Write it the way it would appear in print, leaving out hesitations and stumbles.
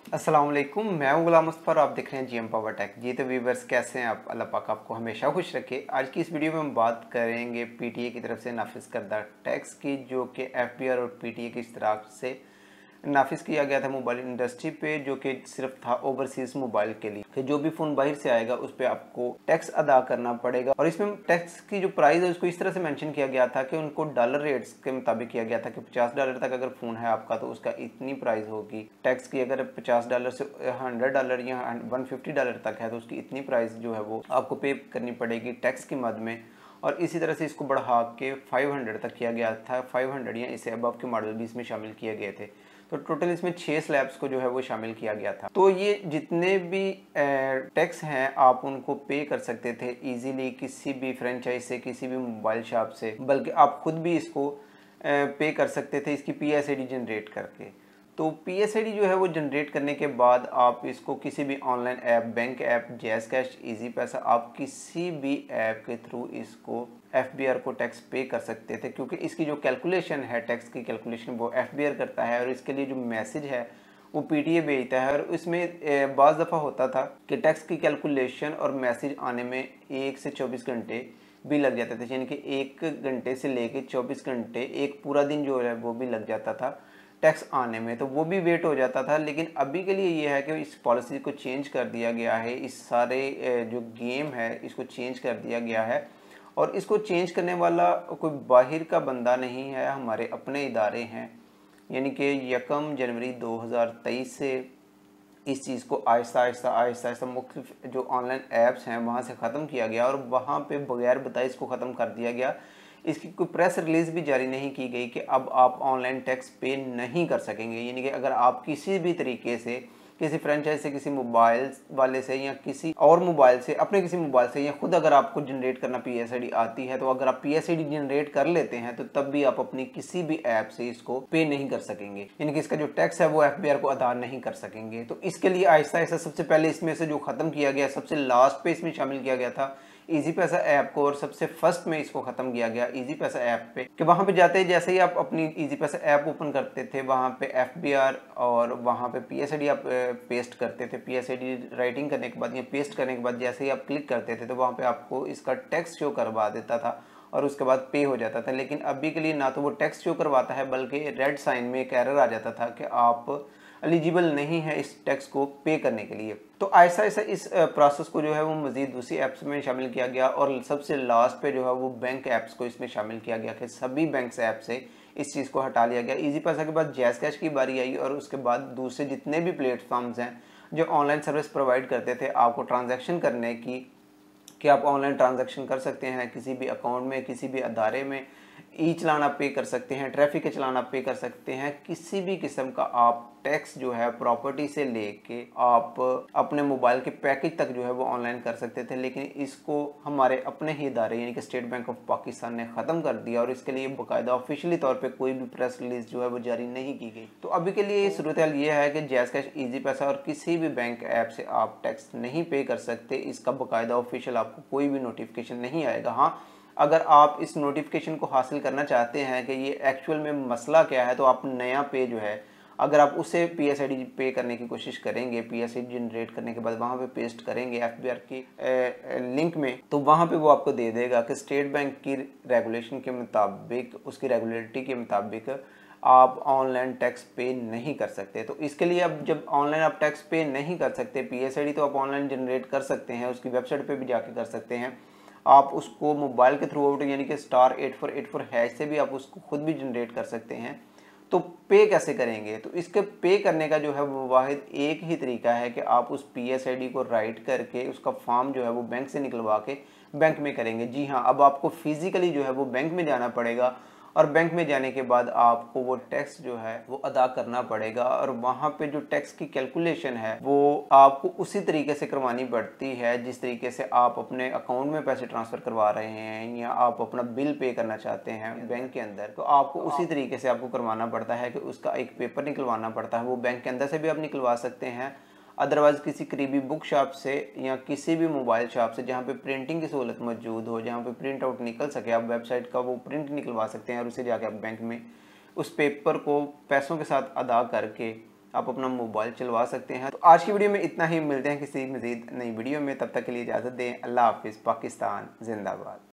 अस्सलाम वालेकुम, मैं हूं गुलाम मुस्तफ़ा। आप देख रहे हैं जीएम पावर टेक। जी तो व्यूवर्स, कैसे हैं आप? अल्लाह पाक आपको हमेशा खुश रखे। आज की इस वीडियो में हम बात करेंगे पीटीए की तरफ से नाफिज करदा टैक्स की, जो कि एफबीआर और पीटीए की इश्तराक से नाफिज किया गया था मोबाइल इंडस्ट्री पे, जो कि सिर्फ था ओवरसीज मोबाइल के लिए कि जो भी फ़ोन बाहर से आएगा उस पर आपको टैक्स अदा करना पड़ेगा। और इसमें टैक्स की जो प्राइस है उसको इस तरह से मेंशन किया गया था कि उनको डॉलर रेट्स के मुताबिक किया गया था कि $50 तक अगर फ़ोन है आपका तो उसका इतनी प्राइस होगी टैक्स की। अगर $50 से $100 या $150 तक है तो उसकी इतनी प्राइस जो है वो आपको पे करनी पड़ेगी टैक्स की मद में। और इसी तरह से इसको बढ़ा के 500 तक किया गया था। 500 या इससे अबव के मॉडल भी इसमें शामिल किए गए थे। तो टोटल इसमें 6 स्लैब्स को जो है वो शामिल किया गया था। तो ये जितने भी टैक्स हैं आप उनको पे कर सकते थे इजीली किसी भी फ्रेंचाइज से, किसी भी मोबाइल शॉप से, बल्कि आप खुद भी इसको पे कर सकते थे इसकी पीएसआईडी जनरेट करके। तो पीएसआईडी जो है वो जनरेट करने के बाद आप इसको किसी भी online app, bank app, jazz cash, easy पैसा, आप किसी भी ऐप के थ्रू इसको एफबीआर को टैक्स पे कर सकते थे, क्योंकि इसकी जो कैलकुलेशन है, टैक्स की कैलकुलेशन, वो एफबीआर करता है और इसके लिए जो मैसेज है वो पीटीए भेजता है। और इसमें बाज़ दफ़ा होता था कि टैक्स की कैलकुलेशन और मैसेज आने में 1 से 24 घंटे भी लग जाते थे, यानी कि 1 घंटे से लेके 24 घंटे, एक पूरा दिन जो है वो भी लग जाता था टैक्स आने में, तो वो भी वेट हो जाता था। लेकिन अभी के लिए ये है कि इस पॉलिसी को चेंज कर दिया गया है, इस सारे जो गेम है इसको चेंज कर दिया गया है। और इसको चेंज करने वाला कोई बाहर का बंदा नहीं है, हमारे अपने इदारे हैं। यानी कि 1 जनवरी 2023 से इस चीज़ को आहिस्ता आहिस्ता आहिस्ता आहिस्ता मुख्तलिफ जो ऑनलाइन ऐप्स हैं वहाँ से ख़त्म किया गया और वहाँ पे बगैर बताए इसको ख़त्म कर दिया गया। इसकी कोई प्रेस रिलीज़ भी जारी नहीं की गई कि अब आप ऑनलाइन टैक्स पे नहीं कर सकेंगे। यानी कि अगर आप किसी भी तरीके से किसी फ्रेंचाइज से, किसी मोबाइल वाले से या किसी और मोबाइल से, अपने किसी मोबाइल से, या खुद अगर आपको जनरेट करना पीएसआईडी आती है, तो अगर आप पीएसआईडी जनरेट कर लेते हैं तो तब भी आप अपनी किसी भी ऐप से इसको पे नहीं कर सकेंगे। यानी कि इसका जो टैक्स है वो एफबीआर को अदा नहीं कर सकेंगे। तो इसके लिए आहिस्ता आहिस्ता सबसे पहले इसमें से जो खत्म किया गया, सबसे लास्ट पे इसमें शामिल किया गया था इजी पैसा ऐप को, और सबसे फर्स्ट में इसको खत्म किया गया इजी पैसा ऐप पे, कि वहां पे जाते ही जैसे ही आप अपनी इजी पैसा ऐप ओपन करते थे वहां पे एफबीआर और वहां पे पीएसआईडी आप पेस्ट करते थे। पीएसआईडी राइटिंग करने के बाद या पेस्ट करने के बाद जैसे ही आप क्लिक करते थे तो वहां पे आपको इसका टैक्स शो करवा देता था और उसके बाद पे हो जाता था। लेकिन अभी के लिए ना तो वो टैक्स शो करवाता है, बल्कि रेड साइन में एक एरर आ जाता था कि आप एलिजिबल नहीं है इस टैक्स को पे करने के लिए। तो ऐसा ऐसा इस प्रोसेस को जो है वो मजीद दूसरी ऐप्स में शामिल किया गया और सबसे लास्ट पे जो है वो बैंक ऐप्स को इसमें शामिल किया गया कि सभी बैंक ऐप से इस चीज़ को हटा लिया गया। इजी पैसा के बाद जैज़ कैश की बारी आई और उसके बाद दूसरे जितने भी प्लेटफॉर्म्स हैं जो ऑनलाइन सर्विस प्रोवाइड करते थे आपको ट्रांजैक्शन करने की, कि आप ऑनलाइन ट्रांजैक्शन कर सकते हैं किसी भी अकाउंट में, किसी भी अदारे में, ई चलान आप पे कर सकते हैं, ट्रैफिक के चलान आप पे कर सकते हैं, किसी भी किस्म का आप टैक्स जो है प्रॉपर्टी से लेके आप अपने मोबाइल के पैकेज तक जो है वो ऑनलाइन कर सकते थे। लेकिन इसको हमारे अपने ही इदारे यानी कि स्टेट बैंक ऑफ पाकिस्तान ने ख़त्म कर दिया और इसके लिए बाकायदा ऑफिशियली तौर पे कोई भी प्रेस रिलीज जो है वो जारी नहीं की गई। तो अभी के लिए सूरत हाल ये है कि जैज़ कैश, इजी पैसा और किसी भी बैंक ऐप से आप टैक्स नहीं पे कर सकते। इसका बाकायदा ऑफिशियल आपको कोई भी नोटिफिकेशन नहीं आएगा। हाँ, अगर आप इस नोटिफिकेशन को हासिल करना चाहते हैं कि ये एक्चुअल में मसला क्या है, तो आप नया पे जो है अगर आप उसे पीएसआईडी पे करने की कोशिश करेंगे, पीएसआईडी जनरेट करने के बाद वहाँ पे पेस्ट करेंगे एफबीआर की लिंक में, तो वहाँ पे वो आपको दे देगा कि स्टेट बैंक की रेगुलेशन के मुताबिक, उसकी रेगुलेटरी के मुताबिक आप ऑनलाइन टैक्स पे नहीं कर सकते। तो इसके लिए अब जब ऑनलाइन आप टैक्स पे नहीं कर सकते, पीएसआईडी तो आप ऑनलाइन जनरेट कर सकते हैं, उसकी वेबसाइट पे भी जाके कर सकते हैं। आप उसको मोबाइल के थ्रू आउट यानी कि *8484# से भी आप उसको खुद भी जनरेट कर सकते हैं। तो पे कैसे करेंगे? तो इसके पे करने का जो है वो वाहिद एक ही तरीका है कि आप उस पीएसआईडी को राइट करके उसका फॉर्म जो है वो बैंक से निकलवा के बैंक में करेंगे। जी हाँ, अब आपको फिजिकली जो है वो बैंक में जाना पड़ेगा और बैंक में जाने के बाद आपको वो टैक्स जो है वो अदा करना पड़ेगा और वहाँ पे जो टैक्स की कैलकुलेशन है वो आपको उसी तरीके से करवानी पड़ती है जिस तरीके से आप अपने अकाउंट में पैसे ट्रांसफ़र करवा रहे हैं या आप अपना बिल पे करना चाहते हैं बैंक के अंदर, तो आपको उसी तरीके से आपको करवाना पड़ता है कि उसका एक पेपर निकलवाना पड़ता है। वो बैंक के अंदर से भी आप निकलवा सकते हैं, अदरवाइज़ किसी करीबी बुक शॉप से या किसी भी मोबाइल शॉप से जहाँ पे प्रिंटिंग की सहूलत मौजूद हो, जहाँ पे प्रिंट आउट निकल सके, आप वेबसाइट का वो प्रिंट निकलवा सकते हैं और उसे जाके आप बैंक में उस पेपर को पैसों के साथ अदा करके आप अपना मोबाइल चलवा सकते हैं। तो आज की वीडियो में इतना ही, मिलते हैं किसी मज़ीद नई वीडियो में, तब तक के लिए इजाज़त दें। अल्लाह हाफिज़। पाकिस्तान जिंदाबाद।